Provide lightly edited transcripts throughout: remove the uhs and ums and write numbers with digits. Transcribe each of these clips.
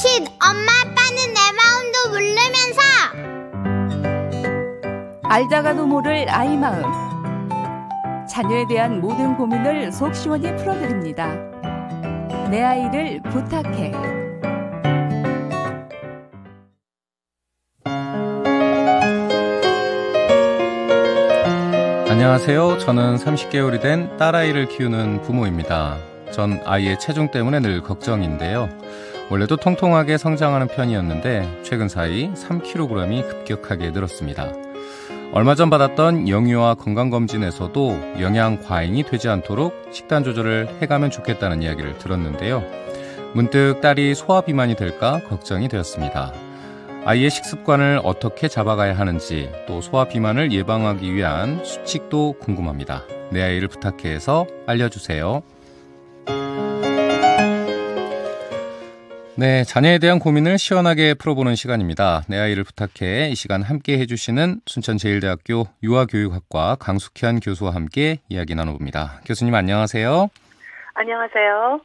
칫, 엄마 아빠는 내 마음도 모르면서. 알다가도 모를 아이 마음. 자녀에 대한 모든 고민을 속 시원히 풀어드립니다. 내 아이를 부탁해. 안녕하세요. 저는 30개월이 된 딸아이를 키우는 부모입니다. 전 아이의 체중 때문에 늘 걱정인데요. 원래도 통통하게 성장하는 편이었는데 최근 사이 3kg이 급격하게 늘었습니다. 얼마 전 받았던 영유아 건강검진에서도 영양 과잉이 되지 않도록 식단 조절을 해가면 좋겠다는 이야기를 들었는데요. 문득 딸이 소화비만이 될까 걱정이 되었습니다. 아이의 식습관을 어떻게 잡아가야 하는지, 또 소화비만을 예방하기 위한 수칙도 궁금합니다. 내 아이를 부탁해서 알려주세요. 네, 자녀에 대한 고민을 시원하게 풀어보는 시간입니다. 내 아이를 부탁해. 이 시간 함께 해주시는 순천제일대학교 유아교육학과 강숙현 교수와 함께 이야기 나눠봅니다. 교수님 안녕하세요. 안녕하세요.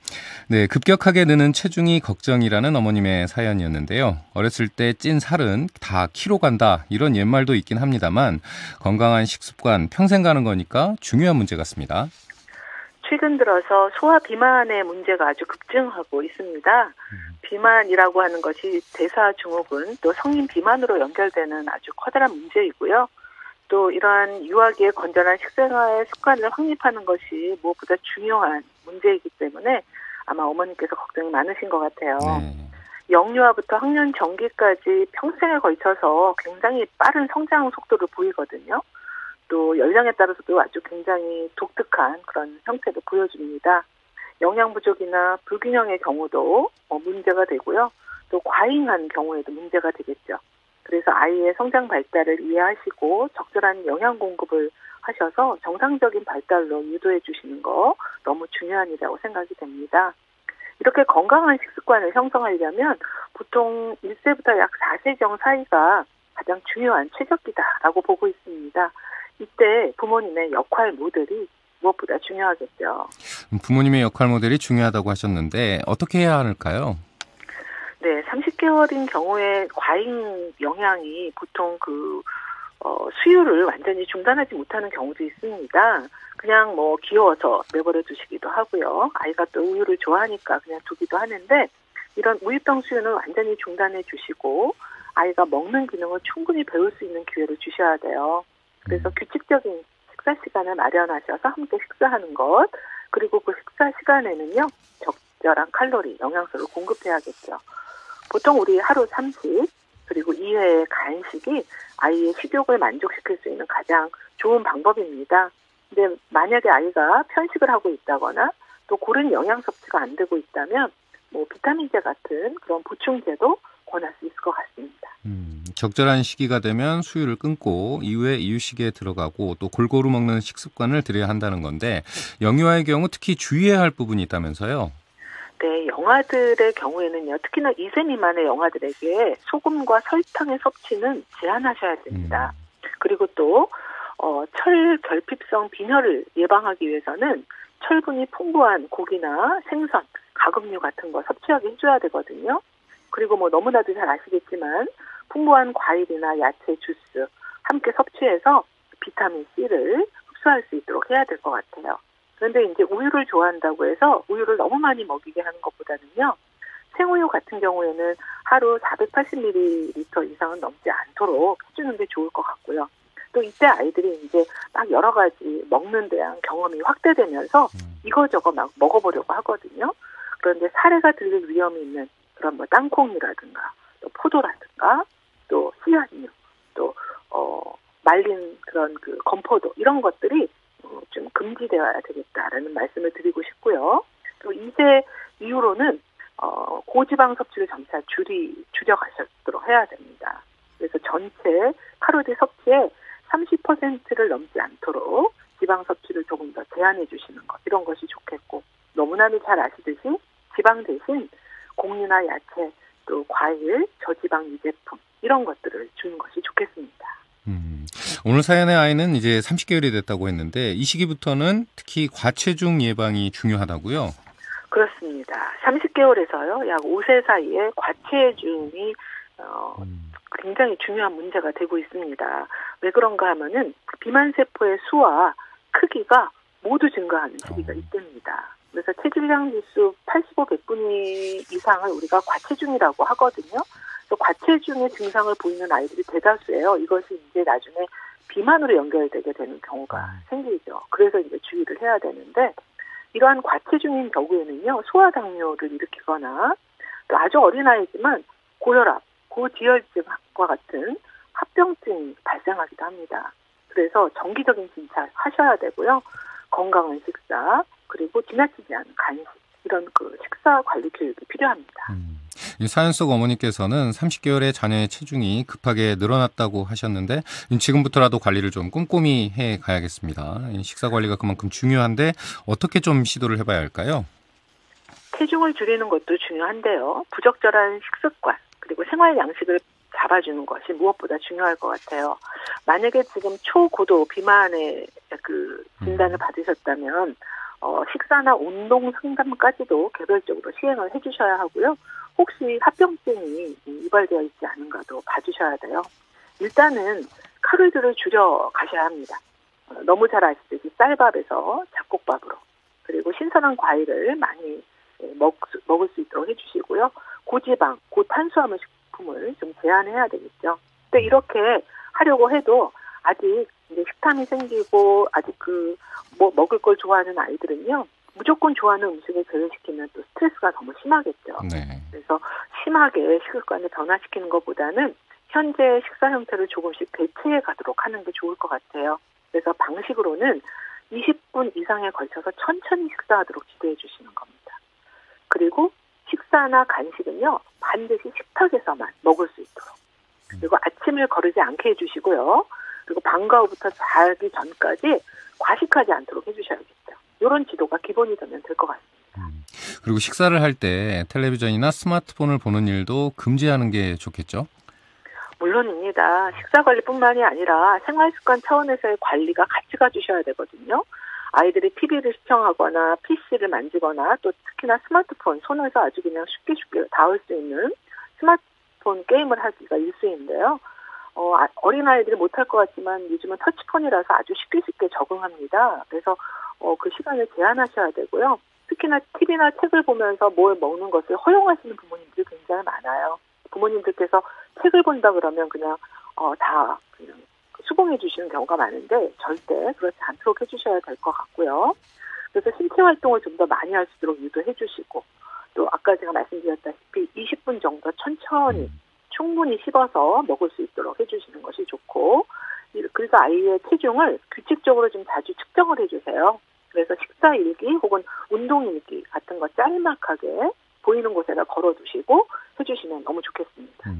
네, 급격하게 느는 체중이 걱정이라는 어머님의 사연이었는데요. 어렸을 때 찐 살은 다 키로 간다, 이런 옛말도 있긴 합니다만 건강한 식습관 평생 가는 거니까 중요한 문제 같습니다. 최근 들어서 소화 비만의 문제가 아주 급증하고 있습니다. 비만이라고 하는 것이 대사증후군 또 성인 비만으로 연결되는 아주 커다란 문제이고요. 또 이러한 유아기의 건전한 식생활 습관을 확립하는 것이 무엇보다 중요한 문제이기 때문에 아마 어머님께서 걱정이 많으신 것 같아요. 영유아부터 학년 정기까지 평생에 걸쳐서 굉장히 빠른 성장 속도를 보이거든요. 또 연령에 따라서도 아주 굉장히 독특한 그런 형태도 보여줍니다. 영양 부족이나 불균형의 경우도 문제가 되고요. 또 과잉한 경우에도 문제가 되겠죠. 그래서 아이의 성장 발달을 이해하시고 적절한 영양 공급을 하셔서 정상적인 발달로 유도해 주시는 거 너무 중요한 일이라고 생각이 됩니다. 이렇게 건강한 식습관을 형성하려면 보통 1세부터 약 4세경 사이가 가장 중요한 최적기다라고 보고 있습니다. 이때 부모님의 역할 모델이 무엇보다 중요하겠죠. 부모님의 역할 모델이 중요하다고 하셨는데 어떻게 해야 할까요? 네, 30개월인 경우에 과잉 영양이 보통 수유를 완전히 중단하지 못하는 경우도 있습니다. 그냥 귀여워서 내버려 두시기도 하고요. 아이가 또 우유를 좋아하니까 그냥 두기도 하는데 이런 우유병 수유는 완전히 중단해 주시고 아이가 먹는 기능을 충분히 배울 수 있는 기회를 주셔야 돼요. 그래서 규칙적인 식사 시간을 마련하셔서 함께 식사하는 것, 그리고 그 식사 시간에는요 적절한 칼로리, 영양소를 공급해야겠죠. 보통 우리 하루 3식 그리고 2회의 간식이 아이의 식욕을 만족시킬 수 있는 가장 좋은 방법입니다. 근데 만약에 아이가 편식을 하고 있다거나 또 고른 영양 섭취가 안 되고 있다면 비타민제 같은 그런 보충제도 권할 수 있을 것 같습니다. 적절한 시기가 되면 수유를 끊고 이후에 이유식에 들어가고 또 골고루 먹는 식습관을 들여야 한다는 건데 영유아의 경우 특히 주의해야 할 부분이 있다면서요? 네, 영아들의 경우에는요. 특히나 2세 미만의 영아들에게 소금과 설탕의 섭취는 제한하셔야 됩니다. 그리고 또 철 결핍성 빈혈을 예방하기 위해서는 철분이 풍부한 고기나 생선, 가금류 같은 거 섭취하게 해줘야 되거든요. 그리고 너무나도 잘 아시겠지만 풍부한 과일이나 야채, 주스 함께 섭취해서 비타민 C를 흡수할 수 있도록 해야 될 것 같아요. 그런데 이제 우유를 좋아한다고 해서 우유를 너무 많이 먹이게 하는 것보다는요. 생우유 같은 경우에는 하루 480ml 이상은 넘지 않도록 해주는 게 좋을 것 같고요. 또 이때 아이들이 이제 막 여러 가지 먹는 대한 경험이 확대되면서 이거저거 막 먹어보려고 하거든요. 그런데 사례가 들릴 위험이 있는 그런 땅콩이라든가 또 포도라든가 또 씨앗류 또 말린 그런 건포도 이런 것들이 좀 금지되어야 되겠다라는 말씀을 드리고 싶고요. 또 2세 이후로는 고지방 섭취를 점차 줄여가도록 해야 됩니다. 그래서 전체 칼로리 섭취의 30%를 넘지 않도록 지방 섭취를 조금 더 제한해 주시는 것 이런 것이 좋겠고 너무나도 잘 아시듯이 지방 대신 곡류나 야채 또 과일, 저지방 유제품 이런 것들을 주는 것이 좋겠습니다. 오늘 사연의 아이는 이제 30개월이 됐다고 했는데 이 시기부터는 특히 과체중 예방이 중요하다고요? 그렇습니다. 6개월에서요, 약 5세 사이에 과체중이 굉장히 중요한 문제가 되고 있습니다. 왜 그런가 하면은 비만세포의 수와 크기가 모두 증가하는 시기가 이때입니다. 그래서 체질량 지수 85, 100분위 이상을 우리가 과체중이라고 하거든요. 그래서 과체중의 증상을 보이는 아이들이 대다수예요. 이것이 이제 나중에 비만으로 연결되게 되는 경우가 생기죠. 그래서 이제 주의를 해야 되는데, 이러한 과체중인 경우에는요, 소아당뇨를 일으키거나 또 아주 어린아이지만 고혈압, 고지혈증과 같은 합병증이 발생하기도 합니다. 그래서 정기적인 진찰하셔야 되고요. 건강한 식사, 그리고 지나치지 않은 간식, 이런 그 식사 관리 교육이 필요합니다. 이 사연 속 어머니께서는 30개월의 자녀의 체중이 급하게 늘어났다고 하셨는데 지금부터라도 관리를 좀 꼼꼼히 해 가야겠습니다. 식사 관리가 그만큼 중요한데 어떻게 좀 시도를 해봐야 할까요? 체중을 줄이는 것도 중요한데요. 부적절한 식습관, 그리고 생활 양식을 잡아주는 것이 무엇보다 중요할 것 같아요. 만약에 지금 초고도 비만의 그 진단을 받으셨다면 식사나 운동 상담까지도 개별적으로 시행을 해주셔야 하고요. 혹시 합병증이 유발되어 있지 않은가도 봐주셔야 돼요. 일단은 칼로리를 줄여 가셔야 합니다. 너무 잘 아시듯이 쌀밥에서 잡곡밥으로, 그리고 신선한 과일을 많이 먹을 수 있도록 해주시고요. 고지방, 고탄수화물 식품을 좀 제한해야 되겠죠. 근데 이렇게 하려고 해도 아직 이제 식탐이 생기고 아직 먹을 걸 좋아하는 아이들은요, 무조건 좋아하는 음식을 제외시키면 또 스트레스가 너무 심하겠죠. 네. 그래서 심하게 식습관을 변화시키는 것보다는 현재 식사 형태를 조금씩 대체해 가도록 하는 게 좋을 것 같아요. 그래서 방식으로는 20분 이상에 걸쳐서 천천히 식사하도록 지도해 주시는 겁니다. 그리고 식사나 간식은요, 반드시 식탁에서만 먹을 수 있도록. 그리고 아침을 거르지 않게 해주시고요. 그리고 방과 후부터 자기 전까지 과식하지 않도록 해주셔야겠죠. 이런 지도가 기본이 되면 될 것 같습니다. 그리고 식사를 할 때 텔레비전이나 스마트폰을 보는 일도 금지하는 게 좋겠죠? 물론입니다. 식사 관리뿐만이 아니라 생활습관 차원에서의 관리가 같이 가주셔야 되거든요. 아이들이 TV를 시청하거나 PC를 만지거나 또 특히나 스마트폰, 손에서 아주 그냥 쉽게 닿을 수 있는 스마트폰 게임을 하기가 일쑤인데요. 어린아이들이 못할 것 같지만 요즘은 터치폰이라서 아주 쉽게 적응합니다. 그래서 그 시간을 제한하셔야 되고요. 특히나 TV나 책을 보면서 뭘 먹는 것을 허용하시는 부모님들이 굉장히 많아요. 부모님들께서 책을 본다 그러면 그냥 다 그냥 수긍해 주시는 경우가 많은데 절대 그렇지 않도록 해주셔야 될 것 같고요. 그래서 신체 활동을 좀 더 많이 할 수 있도록 유도해 주시고, 또 아까 제가 말씀드렸다시피 20분 정도 천천히 충분히 씹어서 먹을 수 있도록 해주시는 것이 좋고, 그래서 아이의 체중을 규칙적으로 좀 자주 측정을 해주세요. 그래서 식사 일기 혹은 운동 일기 같은 거 짤막하게 보이는 곳에다 걸어두시고 해주시면 너무 좋겠습니다.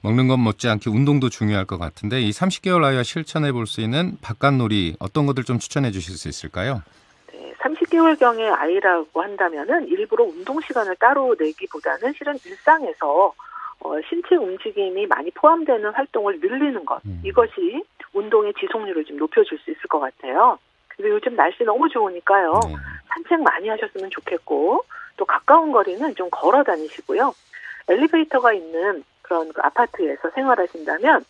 먹는 것 못지않게 운동도 중요할 것 같은데 이 30개월 아이와 실천해 볼 수 있는 바깥놀이 어떤 것들 좀 추천해 주실 수 있을까요? 네, 30개월경의 아이라고 한다면은 일부러 운동 시간을 따로 내기보다는 실은 일상에서 신체 움직임이 많이 포함되는 활동을 늘리는 것, 이것이 운동의 지속률을 좀 높여줄 수 있을 것 같아요. 그리고 요즘 날씨 너무 좋으니까요. 산책 많이 하셨으면 좋겠고, 또 가까운 거리는 좀 걸어 다니시고요. 엘리베이터가 있는 그런 아파트에서 생활하신다면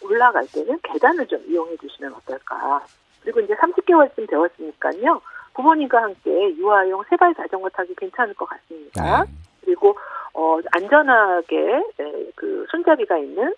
올라갈 때는 계단을 좀 이용해 주시면 어떨까. 그리고 이제 30개월쯤 되었으니까요. 부모님과 함께 유아용 세발 자전거 타기 괜찮을 것 같습니다. 그리고 안전하게 그 손잡이가 있는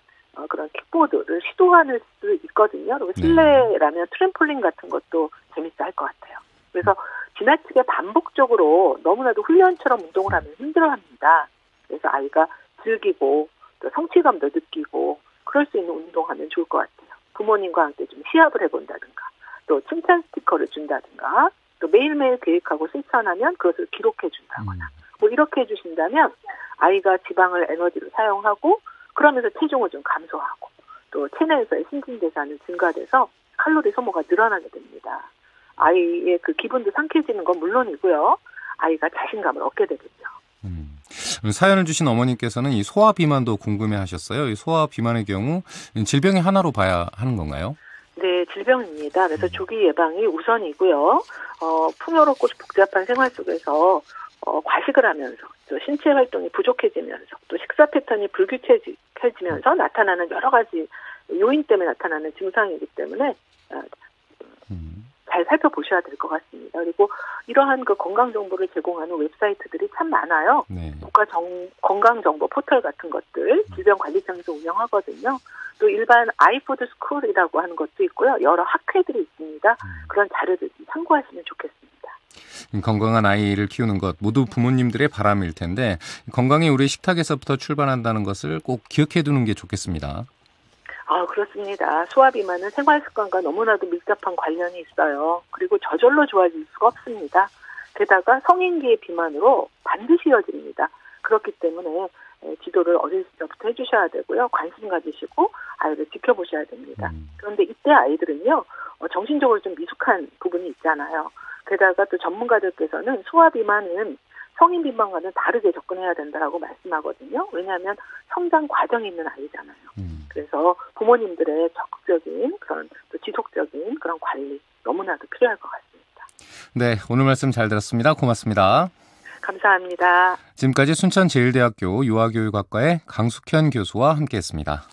그런 킥보드를 시도할 수 있거든요. 그리고 실내라면 트램폴린 같은 것도 재밌어 할 것 같아요. 그래서 지나치게 반복적으로 너무나도 훈련처럼 운동을 하면 힘들어합니다. 그래서 아이가 즐기고 또 성취감도 느끼고 그럴 수 있는 운동하면 좋을 것 같아요. 부모님과 함께 좀 시합을 해본다든가, 또 칭찬 스티커를 준다든가, 또 매일매일 계획하고 실천하면 그것을 기록해 준다거나, 뭐 이렇게 해주신다면 아이가 지방을 에너지로 사용하고 그러면서 체중을 좀 감소하고 또 체내에서의 신진대사는 증가돼서 칼로리 소모가 늘어나게 됩니다. 아이의 그 기분도 상쾌해지는 건 물론이고요. 아이가 자신감을 얻게 되겠죠. 사연을 주신 어머님께서는 이 소아 비만도 궁금해하셨어요. 이 소아 비만의 경우 질병의 하나로 봐야 하는 건가요? 네, 질병입니다. 그래서 조기 예방이 우선이고요. 풍요롭고 복잡한 생활 속에서 과식을 하면서 또 신체 활동이 부족해지면서 또 식사 패턴이 불규칙해지면서 나타나는 여러 가지 요인 때문에 나타나는 증상이기 때문에 잘 살펴보셔야 될 것 같습니다. 그리고 이러한 그 건강 정보를 제공하는 웹사이트들이 참 많아요. 네. 국가 건강 정보 포털 같은 것들 질병관리청에서 운영하거든요. 또 일반 아이푸드 스쿨이라고 하는 것도 있고요. 여러 학회들이 있습니다. 그런 자료들 참고하시면 좋겠습니다. 건강한 아이를 키우는 것 모두 부모님들의 바람일 텐데 건강이 우리 식탁에서부터 출발한다는 것을 꼭 기억해 두는 게 좋겠습니다. 그렇습니다. 소화 비만은 생활 습관과 너무나도 밀접한 관련이 있어요. 그리고 저절로 좋아질 수가 없습니다. 게다가 성인기의 비만으로 반드시 이어집니다. 그렇기 때문에 지도를 어릴 때부터 해주셔야 되고요. 관심 가지시고 아이를 지켜보셔야 됩니다. 그런데 이때 아이들은요. 정신적으로 좀 미숙한 부분이 있잖아요. 게다가 또 전문가들께서는 소화 비만은 성인 비만과는 다르게 접근해야 된다라고 말씀하거든요. 왜냐하면 성장 과정이 있는 아이잖아요. 그래서 부모님들의 적극적인 그런 또 지속적인 그런 관리 너무나도 필요할 것 같습니다. 네, 오늘 말씀 잘 들었습니다. 고맙습니다. 감사합니다. 지금까지 순천제일대학교 유아교육학과의 강숙현 교수와 함께했습니다.